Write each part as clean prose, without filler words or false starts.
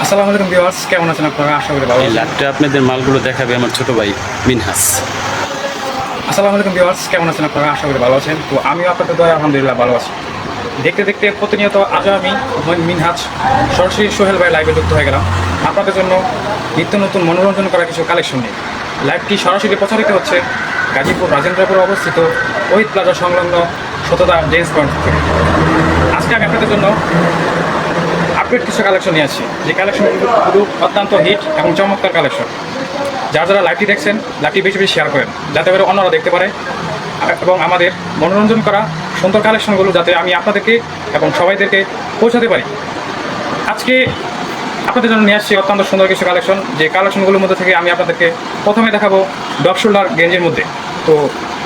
আসসালামু আলাইকুম ভিউয়ার্স, কেমন আছেন আপনারা? আশা করি ভালো এই আছেন। লাইভটা আপনাদের মালগুলো দেখাবে আমার ছোট ভাই মিনহাস। আসসালামু আলাইকুম ভিউয়ার্স, কেমন আছেন আপনারা? আশা করি ভালো আছেন। তো আমিও আপনাদের দয়া আলহামদুলিল্লাহ ভালো আছি। দেখতে দেখতে প্রতিনিয়ত আজও আমি মিনহাজ সরাসরি সোহেল ভাই লাইভে যুক্ত হয়ে গেলাম আপনাদের জন্য নিত্য নতুন মনোরঞ্জন করা কিছু কালেকশন নিয়ে। লাইভটি সরাসরি প্রচারিত হচ্ছে গাজীপুর রাজেন্দ্রপুরে অবস্থিত ওহিদ প্লাজা সংলগ্ন সততা জেন্টস পয়েন্ট থেকে। আজকে আমি আপনাদের জন্য আপডেট কিছু কালেকশন নিয়ে আসছি, যে কালেকশনগুলো অত্যন্ত হিট এবং চমৎকার কালেকশন। যারা লাইভটি দেখছেন, লাইভটি বেশি বেশি শেয়ার করেন, যাতে করে অন্যরা দেখতে পারে এবং আমাদের মনোরঞ্জন করা সুন্দর কালেকশনগুলো যাতে আমি আপনাদেরকে এবং সবাইদেরকে পৌঁছাতে পারি। আজকে আপনাদের জন্য নিয়ে আসছি অত্যন্ত সুন্দর কিছু কালেকশন, যে কালেকশনগুলোর মধ্যে থেকে আমি আপনাদেরকে প্রথমে দেখাবো ডপ শোল্ডার গেঞ্জির মধ্যে। তো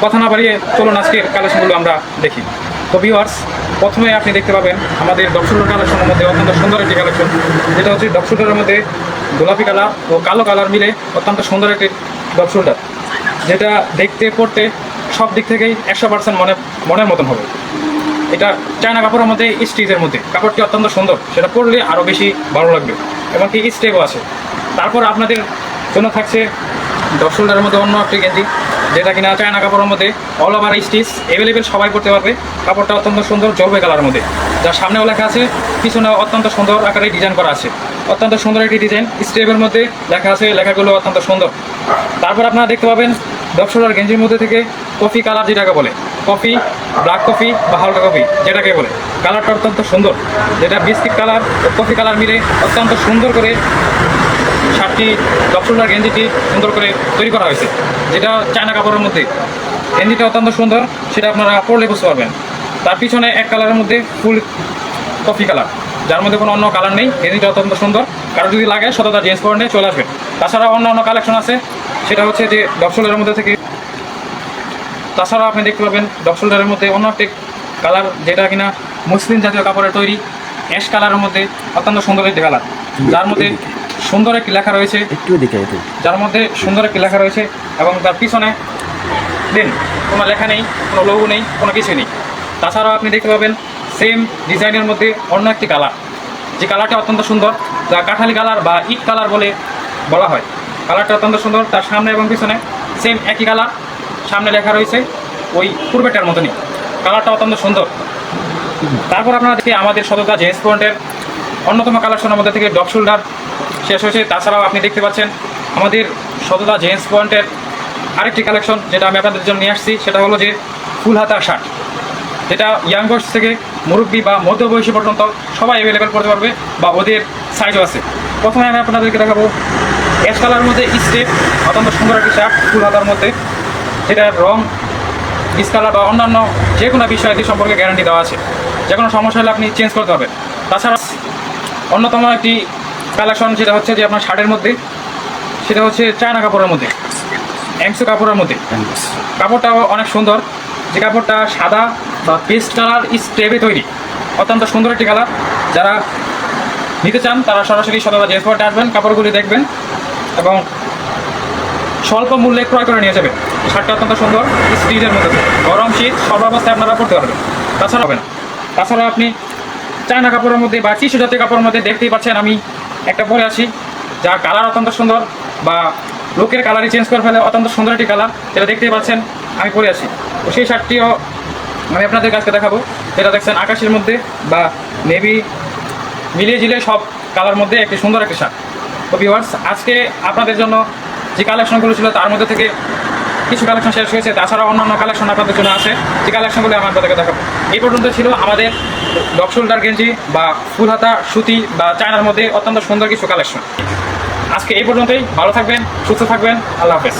কথা না বাড়িয়ে চলুন আজকের কালেকশনগুলো আমরা দেখি। তো ভিউয়ার্স, প্রথমে আপনি দেখতে পাবেন আমাদের ডপ শোল্ডার কালেকশনের মধ্যে অত্যন্ত সুন্দর একটি কালেকশন, যেটা হচ্ছে ডপ শোল্ডারের মধ্যে গোলাপি কালার ও কালো কালার মিলে অত্যন্ত সুন্দর একটি ডপ শোল্ডার, যেটা দেখতে পড়তে সব দিক থেকেই 100% মনের মতন হবে। এটা চায়না কাপড়ের মধ্যে স্টিচের মধ্যে, কাপড়টি অত্যন্ত সুন্দর, সেটা পরলে আরও বেশি ভালো লাগবে এবং কি স্টেপও আছে। তারপর আপনাদের জন্য থাকছে ডপ শোল্ডারের মধ্যে অন্য একটি গেঞ্জি, যেটা কিনা চায়না কাপড়ের মধ্যে অল ওভার স্টিচ, অ্যাভেলেবেল সবাই করতে পারবে। কাপড়টা অত্যন্ত সুন্দর জলবে কালারের মধ্যে, যার সামনেও লেখা আছে, পিছনে অত্যন্ত সুন্দর আকারে ডিজাইন করা আছে। অত্যন্ত সুন্দর একটি ডিজাইন, স্টেপের মধ্যে লেখা আছে, লেখাগুলো অত্যন্ত সুন্দর। তারপর আপনারা দেখতে পাবেন ডপ শোল্ডার গেঞ্জির মধ্যে থেকে কফি কালার, যেটাকে বলে কফি, ব্ল্যাক কফি বা হালকা কফি যেটাকে বলে, কালারটা অত্যন্ত সুন্দর, যেটা বিস্কিট কালার ও কফি কালার মিলে অত্যন্ত সুন্দর করে শার্টটি ডপ শোল্ডার গেঞ্জিটি সুন্দর করে তৈরি করা হয়েছে, যেটা চায়না কাপড়ের মধ্যে। গেঞ্জিটা অত্যন্ত সুন্দর, সেটা আপনারা পরলে বুঝতে পারবেন। তার পিছনে এক কালারের মধ্যে ফুল কফি কালার, যার মধ্যে কোনো অন্য কালার নেই। গেঞ্জিটা অত্যন্ত সুন্দর, কারো যদি লাগে সততা জেন্টস পয়েন্টে চলে আসবেন। তাছাড়া অন্য কালেকশন আছে, সেটা হচ্ছে যে ডপ শোল্ডারের মধ্যে থেকে। তাছাড়াও আপনি দেখতে পাবেন ডপ শোল্ডারের মধ্যে অন্য একটি কালার, যেটা কিনা মুসলিম জাতীয় কাপড়ের তৈরি, অ্যাশ কালারের মধ্যে অত্যন্ত সুন্দর একটি কালার, যার মধ্যে সুন্দর একটি লেখা রয়েছে, যার মধ্যে সুন্দর একটি লেখা রয়েছে এবং তার পিছনে দেন কোনো লেখা নেই, কোনো লোগো নেই, কোনো কিছু নেই। তাছাড়াও আপনি দেখতে পাবেন সেম ডিজাইনের মধ্যে অন্য একটি কালার, যে কালারটা অত্যন্ত সুন্দর, যা কাঠালি কালার বা ইট কালার বলে বলা হয়। কালারটা অত্যন্ত সুন্দর, তার সামনে এবং পিছনে সেম একই কালার, সামনে লেখা রয়েছে ওই পূর্বেটার মতনই, কালারটা অত্যন্ত সুন্দর। তারপর আপনারা দেখি আমাদের সততা জেন্টস পয়েন্টের অন্যতম কালেকশনের মধ্যে থেকে ডপ শোল্ডার শেষ হয়েছে। তাছাড়াও আপনি দেখতে পাচ্ছেন আমাদের সততা জেন্টস পয়েন্টের আরেকটি কালেকশন, যেটা আমি আপনাদের জন্য নিয়ে আসছি, সেটা হলো যে ফুল হাতা শার্ট, যেটা ইয়াং বয়স থেকে মুরব্বী বা মধ্যবয়সী পর্যন্ত সবাই অ্যাভেলেবেল করতে পারবে বা ওদের সাইজও আছে। প্রথমে আমি আপনাদেরকে দেখাবো অ্যাশ কালারের মধ্যে স্টেপ, অত্যন্ত সুন্দর একটি শার্ট ফুল হাতার মধ্যে, যেটার রং, ডিসকালার বা অন্যান্য যে কোনো বিষয়াদি সম্পর্কে গ্যারান্টি দেওয়া আছে, যে কোনো সমস্যা হলে আপনি চেঞ্জ করতে পারবেন। তাছাড়া অন্যতম একটি কালেকশন, যেটা হচ্ছে যে আপনার শার্টের মধ্যে, সেটা হচ্ছে চায়না কাপড়ের মধ্যে, এমসো কাপড়ের মধ্যে। কাপড়টাও অনেক সুন্দর, যে কাপড়টা সাদা বা পেস্ট কালার স্টেপে তৈরি, অত্যন্ত সুন্দর একটি কালার। যারা নিতে চান তারা সরাসরি সততা জেন্টস পয়েন্টে আসবেন, কাপড়গুলি দেখবেন এবং স্বল্প মূল্যে ক্রয় করে নিয়ে যাবেন। শার্টটা অত্যন্ত সুন্দর, স্টিচের মধ্যে, গরম শীত সর্বাবস্থায় আপনারা পড়তে পারবেন। তাছাড়া হবে না। তাছাড়া আপনি চায়না কাপড়ের মধ্যে বা টিস্যু জাতীয় কাপড়ের মধ্যে দেখতেই পাচ্ছেন আমি একটা পরে আছি, যার কালার অত্যন্ত সুন্দর, বা লোকের কালারই চেঞ্জ করে ফেলে, অত্যন্ত সুন্দর একটি কালার, যেটা দেখতেই পাচ্ছেন আমি পরে আছি। তো সেই শার্টটিও আমি আপনাদের কাছে দেখাবো, যেটা দেখছেন আকাশের মধ্যে বা নেভি মিলিয়ে ঝিলিয়ে সব কালার মধ্যে একটি সুন্দর একটি শার্ট। তো ভিউয়ার্স, আজকে আপনাদের জন্য যে কালেকশনগুলো ছিল তার মধ্যে থেকে কিছু কালেকশন শেষ হয়েছে। তাছাড়া অন্যান্য কালেকশন আপনাদের জন্য আছে, যে কালেকশনগুলো আমি আপনাদেরকে দেখাবো। এই পর্যন্ত ছিল আমাদের ডপ শোল্ডার গেঞ্জি বা ফুল হাতা সুতি বা চায়নার মধ্যে অত্যন্ত সুন্দর কিছু কালেকশন। আজকে এই পর্যন্তই। ভালো থাকবেন, সুস্থ থাকবেন, আল্লাহ হাফেজ।